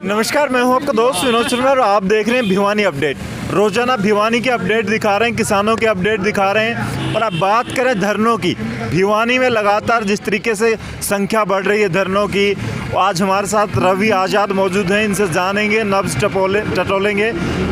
नमस्कार, मैं हूं आपका दोस्त विनोद शर्मा और आप देख रहे हैं भिवानी अपडेट। रोजाना भिवानी के अपडेट दिखा रहे हैं, किसानों के अपडेट दिखा रहे हैं। और अब बात करें धरनों की, भिवानी में लगातार जिस तरीके से संख्या बढ़ रही है धरनों की, आज हमारे साथ रवि आज़ाद मौजूद हैं। इनसे जानेंगे, नब्ज़ टटोलेंगे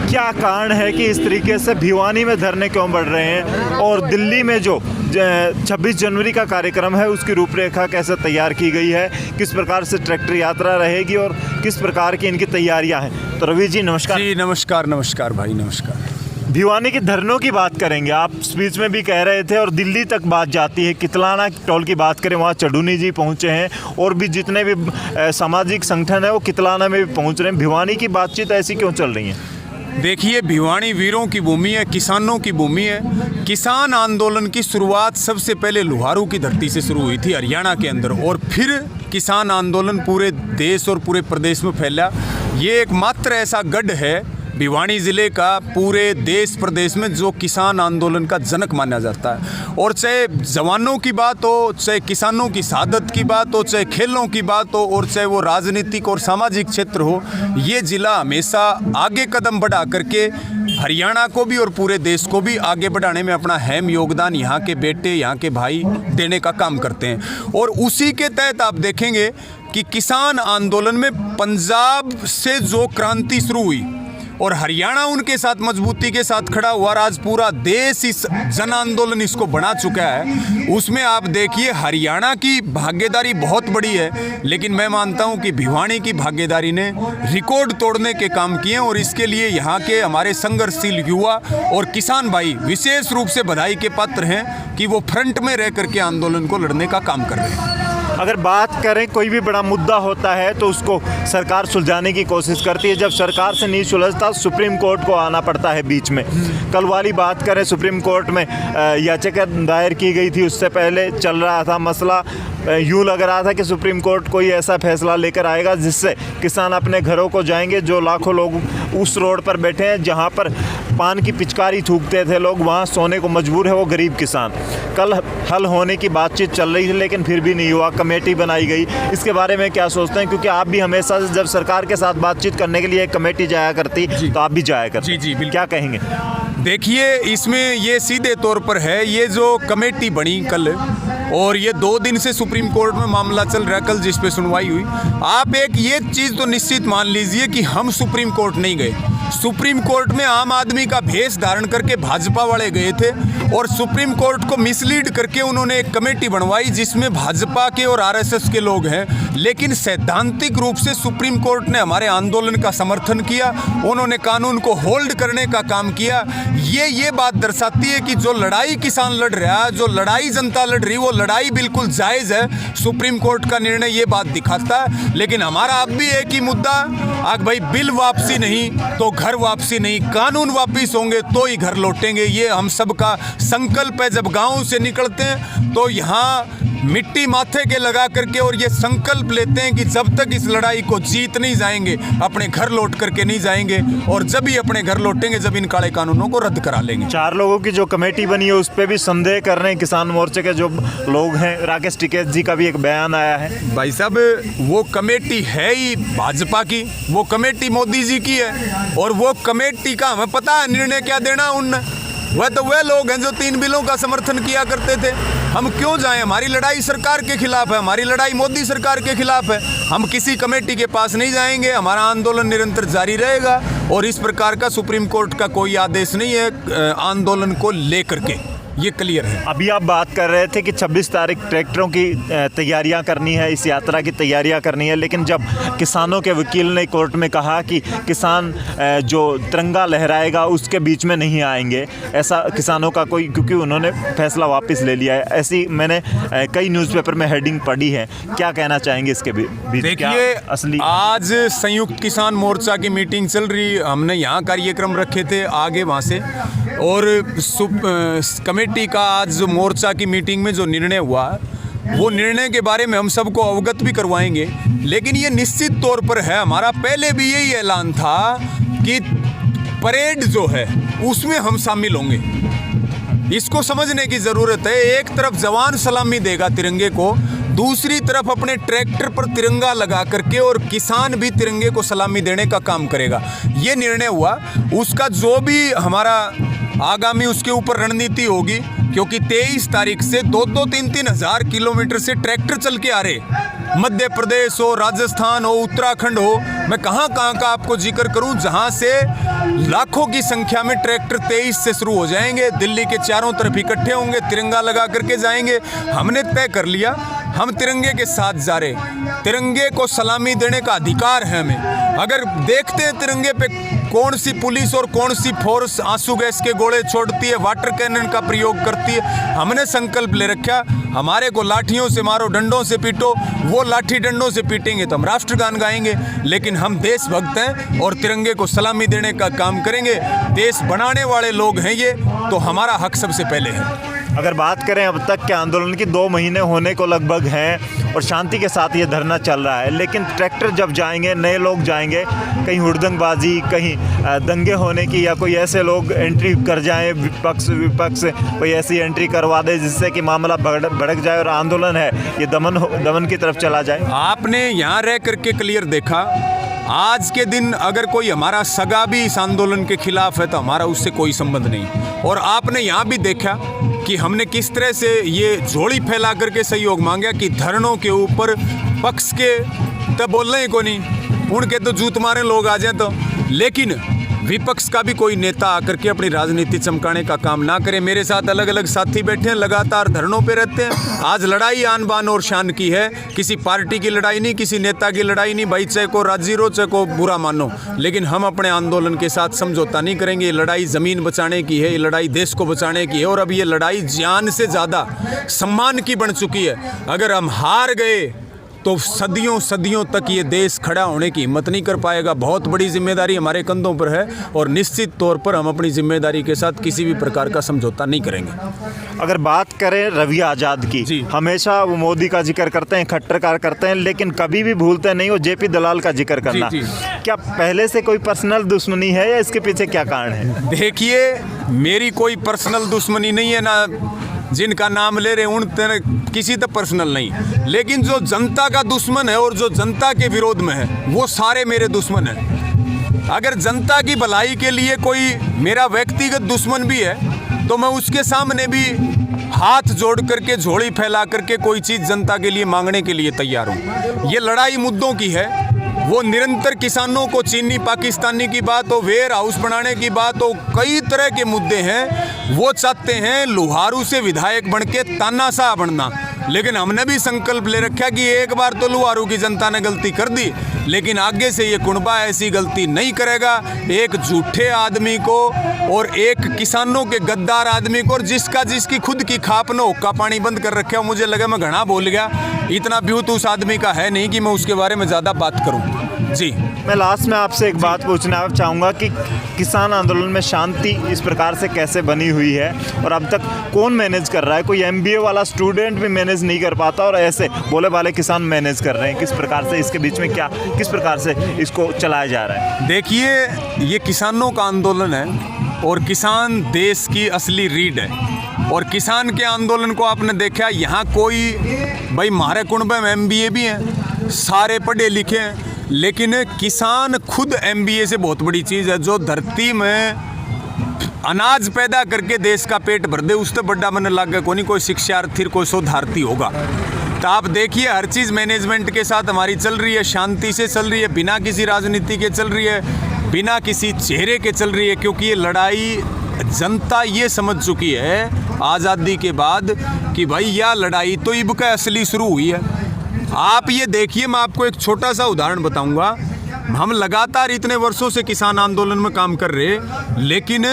क्या कारण है कि इस तरीके से भिवानी में धरने क्यों बढ़ रहे हैं, और दिल्ली में जो 26 जनवरी का कार्यक्रम है उसकी रूपरेखा कैसे तैयार की गई है, किस प्रकार से ट्रैक्टर यात्रा रहेगी और किस प्रकार की इनकी तैयारियां हैं। तो रवि जी नमस्कार। जी नमस्कार भाई, नमस्कार। भिवानी के धरनों की बात करेंगे, आप स्पीच में भी कह रहे थे और दिल्ली तक बात जाती है। कितलाना टोल की बात करें, वहाँ चढ़ूनी जी पहुँचे हैं और भी जितने भी सामाजिक संगठन है वो कितलाना में भी पहुँच रहे हैं। भिवानी की बातचीत ऐसी क्यों चल रही है? देखिए, भिवानी वीरों की भूमि है, किसानों की भूमि है। किसान आंदोलन की शुरुआत सबसे पहले लुहारू की धरती से शुरू हुई थी हरियाणा के अंदर, और फिर किसान आंदोलन पूरे देश और पूरे प्रदेश में फैला। ये एकमात्र ऐसा गढ़ है भिवानी ज़िले का पूरे देश प्रदेश में जो किसान आंदोलन का जनक माना जाता है। और चाहे जवानों की बात हो, चाहे किसानों की शहादत की बात हो, चाहे खेलों की बात हो, और चाहे वो राजनीतिक और सामाजिक क्षेत्र हो, ये ज़िला हमेशा आगे कदम बढ़ा करके हरियाणा को भी और पूरे देश को भी आगे बढ़ाने में अपना अहम योगदान यहाँ के बेटे, यहाँ के भाई देने का काम करते हैं। और उसी के तहत आप देखेंगे कि किसान आंदोलन में पंजाब से जो क्रांति शुरू हुई और हरियाणा उनके साथ मजबूती के साथ खड़ा हुआ, आज पूरा देश इस जन आंदोलन इसको बना चुका है। उसमें आप देखिए हरियाणा की भागीदारी बहुत बड़ी है, लेकिन मैं मानता हूं कि भिवानी की भागीदारी ने रिकॉर्ड तोड़ने के काम किए, और इसके लिए यहाँ के हमारे संघर्षशील युवा और किसान भाई विशेष रूप से बधाई के पात्र हैं कि वो फ्रंट में रह करके आंदोलन को लड़ने का काम कर रहे हैं। अगर बात करें, कोई भी बड़ा मुद्दा होता है तो उसको सरकार सुलझाने की कोशिश करती है। जब सरकार से नहीं सुलझता, सुप्रीम कोर्ट को आना पड़ता है बीच में। कल वाली बात करें, सुप्रीम कोर्ट में याचिका दायर की गई थी, उससे पहले चल रहा था मसला, यूँ लग रहा था कि सुप्रीम कोर्ट कोई ऐसा फैसला लेकर आएगा जिससे किसान अपने घरों को जाएंगे। जो लाखों लोग उस रोड पर बैठे हैं जहाँ पर पान की पिचकारी थूकते थे लोग, वहाँ सोने को मजबूर है वो गरीब किसान। कल हल होने की बातचीत चल रही थी लेकिन फिर भी नहीं हुआ, कमेटी बनाई गई। इसके बारे में क्या सोचते हैं, क्योंकि आप भी हमेशा जब सरकार के साथ बातचीत करने के लिए एक कमेटी जाया करती तो आप भी जाया करते। जी बिल्कुल। क्या कहेंगे? देखिए, इसमें ये सीधे तौर पर है, ये जो कमेटी बनी कल, और ये 2 दिन से सुप्रीम कोर्ट में मामला चल रहा है, कल जिस पे सुनवाई हुई, आप एक ये चीज़ तो निश्चित मान लीजिए कि हम सुप्रीम कोर्ट नहीं गए। सुप्रीम कोर्ट में आम आदमी का भेष धारण करके भाजपा वाले गए थे, और सुप्रीम कोर्ट को मिसलीड करके उन्होंने एक कमेटी बनवाई जिसमें भाजपा के और आरएसएस के लोग हैं। लेकिन सैद्धांतिक रूप से सुप्रीम कोर्ट ने हमारे आंदोलन का समर्थन किया, उन्होंने कानून को होल्ड करने का काम किया। ये बात दर्शाती है कि जो लड़ाई किसान लड़ रहा है, जो लड़ाई जनता लड़ रही, वो लड़ाई बिल्कुल जायज़ है। सुप्रीम कोर्ट का निर्णय ये बात दिखाता है। लेकिन हमारा अब भी एक ही मुद्दा, आग भाई, बिल वापसी नहीं तो घर वापसी नहीं, कानून वापिस होंगे तो ही घर लौटेंगे। ये हम सब का संकल्प है। जब गांव से निकलते हैं तो यहाँ मिट्टी माथे के लगा करके और ये संकल्प लेते हैं कि जब तक इस लड़ाई को जीत नहीं जाएंगे, अपने घर लौट करके नहीं जाएंगे, और जब ही अपने घर लौटेंगे जब इन काले कानूनों को रद्द करा लेंगे। 4 लोगों की जो कमेटी बनी है उस पर भी संदेह कर रहे हैं किसान मोर्चे के जो लोग हैं। राकेश टिकैत जी का भी एक बयान आया है। भाई साहब, वो कमेटी है ही भाजपा की, वो कमेटी मोदी जी की है, और वो कमेटी का हमें पता है निर्णय क्या देना उनने। वह तो वह लोग हैं जो 3 बिलों का समर्थन किया करते थे। हम क्यों जाएं? हमारी लड़ाई सरकार के खिलाफ है, हमारी लड़ाई मोदी सरकार के खिलाफ है। हम किसी कमेटी के पास नहीं जाएंगे, हमारा आंदोलन निरंतर जारी रहेगा, और इस प्रकार का सुप्रीम कोर्ट का कोई आदेश नहीं है आंदोलन को लेकर के, ये क्लियर है। अभी आप बात कर रहे थे कि 26 तारीख ट्रैक्टरों की तैयारियां करनी है, इस यात्रा की तैयारियां करनी है, लेकिन जब किसानों के वकील ने कोर्ट में कहा कि किसान जो तिरंगा लहराएगा उसके बीच में नहीं आएंगे, ऐसा किसानों का कोई, क्योंकि उन्होंने फैसला वापस ले लिया है, ऐसी मैंने कई न्यूज़पेपर में हेडिंग पढ़ी है। क्या कहना चाहेंगे इसके बीच? देखिए, असली आज संयुक्त किसान मोर्चा की मीटिंग चल रही, हमने यहाँ कार्यक्रम रखे थे आगे वहाँ से, और कमेटी का आज मोर्चा की मीटिंग में जो निर्णय हुआ, वो निर्णय के बारे में हम सबको अवगत भी करवाएंगे। लेकिन ये निश्चित तौर पर है, हमारा पहले भी यही ऐलान था कि परेड जो है उसमें हम शामिल होंगे। इसको समझने की ज़रूरत है। एक तरफ जवान सलामी देगा तिरंगे को, दूसरी तरफ अपने ट्रैक्टर पर तिरंगा लगा करके और किसान भी तिरंगे को सलामी देने का काम करेगा। ये निर्णय हुआ, उसका जो भी हमारा आगामी उसके ऊपर रणनीति होगी, क्योंकि 23 तारीख से 2-2, 3-3 हज़ार किलोमीटर से ट्रैक्टर चल के आ रहे। मध्य प्रदेश हो, राजस्थान हो, उत्तराखंड हो, मैं कहाँ का आपको जिक्र करूं, जहां से लाखों की संख्या में ट्रैक्टर 23 से शुरू हो जाएंगे, दिल्ली के चारों तरफ इकट्ठे होंगे, तिरंगा लगा करके जाएंगे। हमने तय कर लिया, हम तिरंगे के साथ जा रहे। तिरंगे को सलामी देने का अधिकार है हमें। अगर देखते हैं तिरंगे पे कौन सी पुलिस और कौन सी फोर्स आंसू गैस के गोले छोड़ती है, वाटर कैनन का प्रयोग करती है, हमने संकल्प ले रखा, हमारे को लाठियों से मारो, डंडों से पीटो, वो लाठी डंडों से पीटेंगे तो हम राष्ट्रगान गाएंगे, लेकिन हम देशभक्त हैं और तिरंगे को सलामी देने का काम करेंगे। देश बनाने वाले लोग हैं ये, तो हमारा हक सबसे पहले है। अगर बात करें अब तक के आंदोलन की 2 महीने होने को लगभग हैं और शांति के साथ ये धरना चल रहा है, लेकिन ट्रैक्टर जब जाएंगे, नए लोग जाएंगे, कहीं हुड़दंगबाजी, कहीं दंगे होने की, या कोई ऐसे लोग एंट्री कर जाएं, विपक्ष कोई ऐसी एंट्री करवा दे जिससे कि मामला भड़क जाए और आंदोलन है ये दमन की तरफ चला जाए। आपने यहाँ रह करके क्लियर देखा, आज के दिन अगर कोई हमारा सगा भी इस आंदोलन के खिलाफ है तो हमारा उससे कोई संबंध नहीं। और आपने यहाँ भी देखा कि हमने किस तरह से ये झोली फैला करके सहयोग मांगा कि धरनों के ऊपर पक्ष के तो बोलने ही को नहीं, उनके तो जूत मारे लोग आ जाए तो, लेकिन विपक्ष का भी कोई नेता आकर के अपनी राजनीति चमकाने का काम ना करे। मेरे साथ अलग अलग साथी बैठे हैं, लगातार धरनों पे रहते हैं। आज लड़ाई आन बान और शान की है, किसी पार्टी की लड़ाई नहीं, किसी नेता की लड़ाई नहीं। भाई चाहे को राजी रो, चाहे को बुरा मानो, लेकिन हम अपने आंदोलन के साथ समझौता नहीं करेंगे। ये लड़ाई ज़मीन बचाने की है, ये लड़ाई देश को बचाने की है, और अब ये लड़ाई जान से ज़्यादा सम्मान की बन चुकी है। अगर हम हार गए तो सदियों सदियों तक ये देश खड़ा होने की हिम्मत नहीं कर पाएगा। बहुत बड़ी जिम्मेदारी हमारे कंधों पर है और निश्चित तौर पर हम अपनी जिम्मेदारी के साथ किसी भी प्रकार का समझौता नहीं करेंगे। अगर बात करें रवि आज़ाद की, जी। हमेशा वो मोदी का जिक्र करते हैं, खट्टर का करते हैं, लेकिन कभी भी भूलते नहीं वो जेपी दलाल का जिक्र करना। जी। क्या पहले से कोई पर्सनल दुश्मनी है या इसके पीछे क्या कारण है? देखिए, मेरी कोई पर्सनल दुश्मनी नहीं है, ना जिनका नाम ले रहे उन किसी तो पर्सनल नहीं, लेकिन जो जनता का दुश्मन है और जो जनता के विरोध में है वो सारे मेरे दुश्मन हैं। अगर जनता की भलाई के लिए कोई मेरा व्यक्तिगत दुश्मन भी है तो मैं उसके सामने भी हाथ जोड़ करके, झोली फैला करके कोई चीज़ जनता के लिए मांगने के लिए तैयार हूँ। ये लड़ाई मुद्दों की है, वो निरंतर किसानों को चीनी पाकिस्तानी की बात हो, वेयर हाउस बनाने की बात हो, कई तरह के मुद्दे हैं। वो चाहते हैं लुहारू से विधायक बन के तानाशाह बनना, लेकिन हमने भी संकल्प ले रखा कि एक बार तो लुहारू की जनता ने गलती कर दी, लेकिन आगे से ये कुनबा ऐसी गलती नहीं करेगा। एक झूठे आदमी को और एक किसानों के गद्दार आदमी को, और जिसकी खुद की खाप ने हुक्का पानी बंद कर रखा, मुझे लगा मैं घना बोल गया, इतना ब्यूत उस आदमी का है नहीं कि मैं उसके बारे में ज़्यादा बात करूं। जी, मैं लास्ट में आपसे एक बात पूछना चाहूँगा कि किसान आंदोलन में शांति इस प्रकार से कैसे बनी हुई है और अब तक कौन मैनेज कर रहा है? कोई MBA वाला स्टूडेंट भी मैनेज नहीं कर पाता और ऐसे बोले वाले किसान मैनेज कर रहे हैं। किस प्रकार से इसके बीच में किस प्रकार से इसको चलाया जा रहा है? देखिए, ये किसानों का आंदोलन है और किसान देश की असली रीढ़ है। और किसान के आंदोलन को आपने देखा, यहाँ कोई भाई हमारे कुनबे में MBA भी हैं, सारे पढ़े लिखे हैं, लेकिन किसान खुद MBA से बहुत बड़ी चीज़ है। जो धरती में अनाज पैदा करके देश का पेट भर दे, उससे बड़ा मन लग कोई शिक्षार्थी, कोई शोधार्थी होगा। तो आप देखिए, हर चीज़ मैनेजमेंट के साथ हमारी चल रही है, शांति से चल रही है, बिना किसी राजनीति के चल रही है, बिना किसी चेहरे के चल रही है, क्योंकि ये लड़ाई जनता ये समझ चुकी है आज़ादी के बाद कि भाई यह लड़ाई तो इब का असली शुरू हुई है। आप ये देखिए, मैं आपको एक छोटा सा उदाहरण बताऊंगा। हम लगातार इतने वर्षों से किसान आंदोलन में काम कर रहे, लेकिन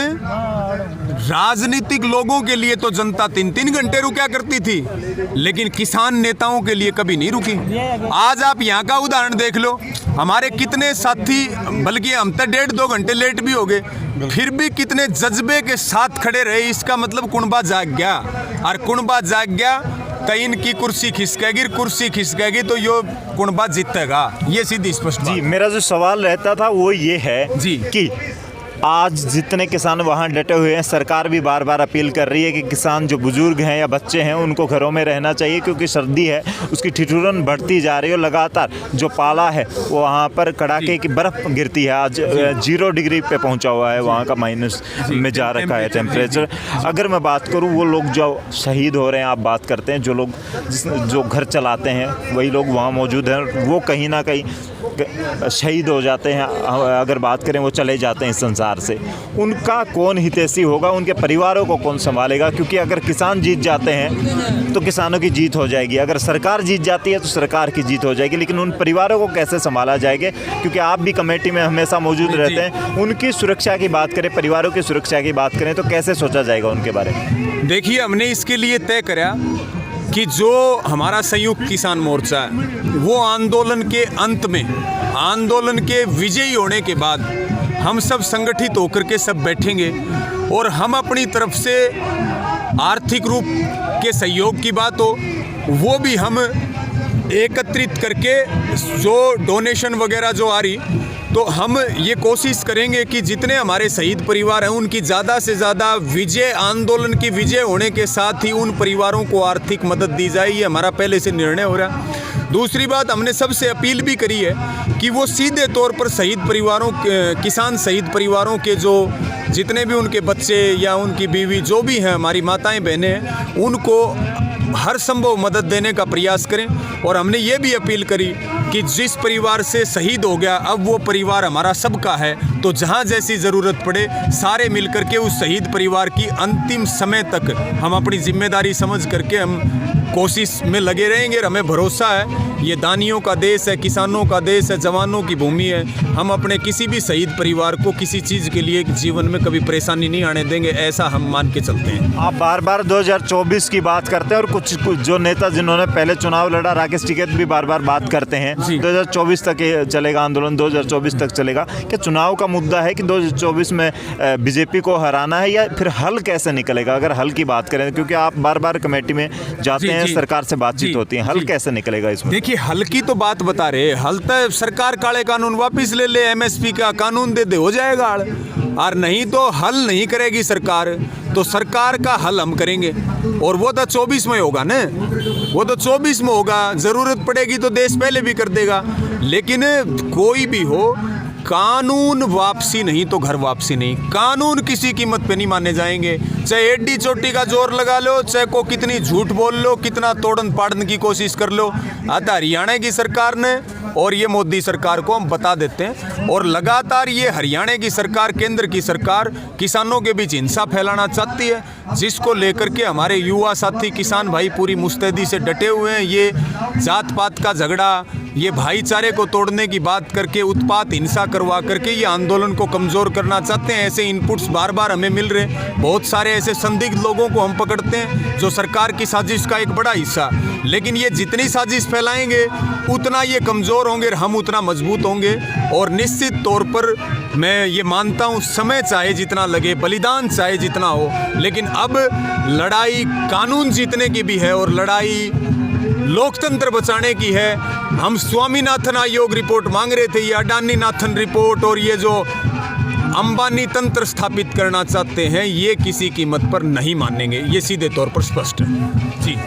राजनीतिक लोगों के लिए तो जनता 3-3 घंटे रुका करती थी, लेकिन किसान नेताओं के लिए कभी नहीं रुकी। आज आप यहाँ का उदाहरण देख लो, हमारे कितने साथी, बल्कि हम तो 1.5-2 घंटे लेट भी हो गए, फिर भी कितने जज्बे के साथ खड़े रहे। इसका मतलब कुनबा जाग गया, और कुनबा जाग गया तो इनकी कुर्सी खिसकेगी तो यो कुनबा जीतेगा। ये सीधी स्पष्ट जी, मेरा जो सवाल रहता था वो ये है जी कि आज जितने किसान वहाँ डटे हुए हैं, सरकार भी बार बार अपील कर रही है कि किसान जो बुजुर्ग हैं या बच्चे हैं उनको घरों में रहना चाहिए, क्योंकि सर्दी है उसकी ठिठुरन बढ़ती जा रही है और लगातार जो पाला है वो वहाँ पर कड़ाके की बर्फ़ गिरती है। आज 0 डिग्री पे पहुँचा हुआ है, वहाँ का माइनस में जा रखा है टेम्परेचर। अगर मैं बात करूँ, वो लोग जो शहीद हो रहे हैं, आप बात करते हैं, जो लोग जो घर चलाते हैं वही लोग वहाँ मौजूद हैं, वो कहीं ना कहीं शहीद हो जाते हैं। अगर बात करें, वो चले जाते हैं इस संसार से, उनका कौन हितैषी होगा, उनके परिवारों को कौन संभालेगा? क्योंकि अगर किसान जीत जाते हैं तो किसानों की जीत हो जाएगी, अगर सरकार जीत जाती है तो सरकार की जीत हो जाएगी, लेकिन उन परिवारों को कैसे संभाला जाएगा? क्योंकि आप भी कमेटी में हमेशा मौजूद रहते हैं, उनकी सुरक्षा की बात करें, परिवारों की सुरक्षा की बात करें तो कैसे सोचा जाएगा उनके बारे में? देखिए, हमने इसके लिए तय करा कि जो हमारा संयुक्त किसान मोर्चा है वो आंदोलन के अंत में, आंदोलन के विजयी होने के बाद हम सब संगठित होकर के सब बैठेंगे और हम अपनी तरफ से आर्थिक रूप के सहयोग की बात हो वो भी हम एकत्रित करके, जो डोनेशन वगैरह जो आ रही, तो हम ये कोशिश करेंगे कि जितने हमारे शहीद परिवार हैं उनकी ज़्यादा से ज़्यादा विजय, आंदोलन की विजय होने के साथ ही उन परिवारों को आर्थिक मदद दी जाए। ये हमारा पहले से निर्णय हो रहा है। दूसरी बात, हमने सबसे अपील भी करी है कि वो सीधे तौर पर शहीद परिवारों, किसान शहीद परिवारों के जो जितने भी उनके बच्चे या उनकी बीवी जो भी हैं, हमारी माताएं बहनें हैं, उनको हर संभव मदद देने का प्रयास करें। और हमने ये भी अपील करी कि जिस परिवार से शहीद हो गया, अब वो परिवार हमारा सबका है, तो जहाँ जैसी ज़रूरत पड़े सारे मिलकर के उस शहीद परिवार की अंतिम समय तक हम अपनी जिम्मेदारी समझ करके हम कोशिश में लगे रहेंगे। और हमें भरोसा है, ये दानियों का देश है, किसानों का देश है, जवानों की भूमि है। हम अपने किसी भी शहीद परिवार को किसी चीज़ के लिए जीवन में कभी परेशानी नहीं आने देंगे, ऐसा हम मान के चलते हैं। आप बार बार 2024 की बात करते हैं और कुछ जो नेता जिन्होंने पहले चुनाव लड़ा, राकेश टिकैत भी बार बार बात करते हैं 2024 तक चलेगा आंदोलन, 2024 तक चलेगा। क्या चुनाव का मुद्दा है कि 2024 में बीजेपी को हराना है, या फिर हल कैसे निकलेगा? अगर हल की बात करें, क्योंकि आप बार बार कमेटी में जाते हैं, सरकार से बातचीत होती है, हल कैसे निकलेगा इसमें? देखिए, हल की तो बात बता रहे, हल तो सरकार काले कानून वापस ले ले, MSP का कानून दे हो जाएगा हल। और नहीं तो हल नहीं करेगी सरकार, तो सरकार का हल हम करेंगे, और वो तो 24 में होगा ना, वो तो 24 में होगा। ज़रूरत पड़ेगी तो देश पहले भी कर देगा, लेकिन कोई भी हो, कानून वापसी नहीं तो घर वापसी नहीं। कानून किसी कीमत पे नहीं माने जाएंगे, चाहे एडी चोटी का जोर लगा लो, चाहे को कितनी झूठ बोल लो, कितना तोड़न पाड़न की कोशिश कर लो। आता हरियाणा की सरकार ने और ये मोदी सरकार को हम बता देते हैं, और लगातार ये हरियाणा की सरकार, केंद्र की सरकार किसानों के बीच हिंसा फैलाना चाहती है, जिसको लेकर के हमारे युवा साथी किसान भाई पूरी मुस्तैदी से डटे हुए हैं। ये जात पात का झगड़ा, ये भाईचारे को तोड़ने की बात करके, उत्पात हिंसा करवा करके ये आंदोलन को कमज़ोर करना चाहते हैं। ऐसे इनपुट्स बार बार हमें मिल रहे हैं। बहुत सारे ऐसे संदिग्ध लोगों को हम पकड़ते हैं जो सरकार की साजिश का एक बड़ा हिस्सा, लेकिन ये जितनी साजिश फैलाएंगे उतना ये कमज़ोर होंगे, हम उतना मजबूत होंगे। और निश्चित तौर पर मैं ये मानता हूँ, समय चाहे जितना लगे, बलिदान चाहे जितना हो, लेकिन अब लड़ाई कानून जीतने की भी है और लड़ाई लोकतंत्र बचाने की है। हम स्वामीनाथन आयोग रिपोर्ट मांग रहे थे, ये अडानी नाथन रिपोर्ट और ये जो अंबानी तंत्र स्थापित करना चाहते हैं, ये किसी कीमत पर नहीं मानेंगे, ये सीधे तौर पर स्पष्ट है जी।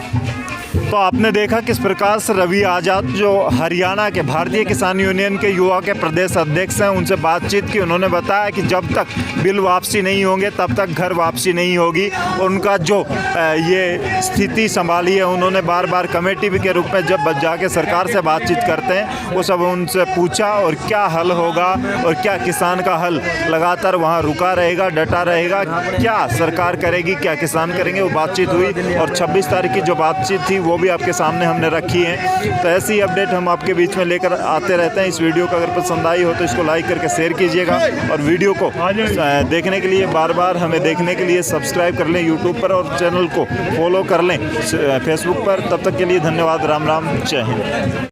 तो आपने देखा किस प्रकार से रवि आज़ाद जो हरियाणा के भारतीय किसान यूनियन के युवा के प्रदेश अध्यक्ष हैं, उनसे बातचीत की। उन्होंने बताया कि जब तक बिल वापसी नहीं होंगे तब तक घर वापसी नहीं होगी, और उनका जो ये स्थिति संभाली है, उन्होंने बार बार कमेटी के रूप में जब जाके सरकार से बातचीत करते हैं, वो सब उनसे पूछा और क्या हल होगा और क्या किसान का हल लगातार वहाँ रुका रहेगा, डटा रहेगा, क्या सरकार करेगी, क्या किसान करेंगे, वो बातचीत हुई। और 26 तारीख की जो बातचीत थी वो भी आपके सामने हमने रखी है। तो ऐसी अपडेट हम आपके बीच में लेकर आते रहते हैं। इस वीडियो को अगर पसंद आई हो तो इसको लाइक करके शेयर कीजिएगा, और वीडियो को देखने के लिए, बार बार हमें देखने के लिए सब्सक्राइब कर लें यूट्यूब पर, और चैनल को फॉलो कर लें फेसबुक पर। तब तक के लिए धन्यवाद। राम राम, जय हिंद।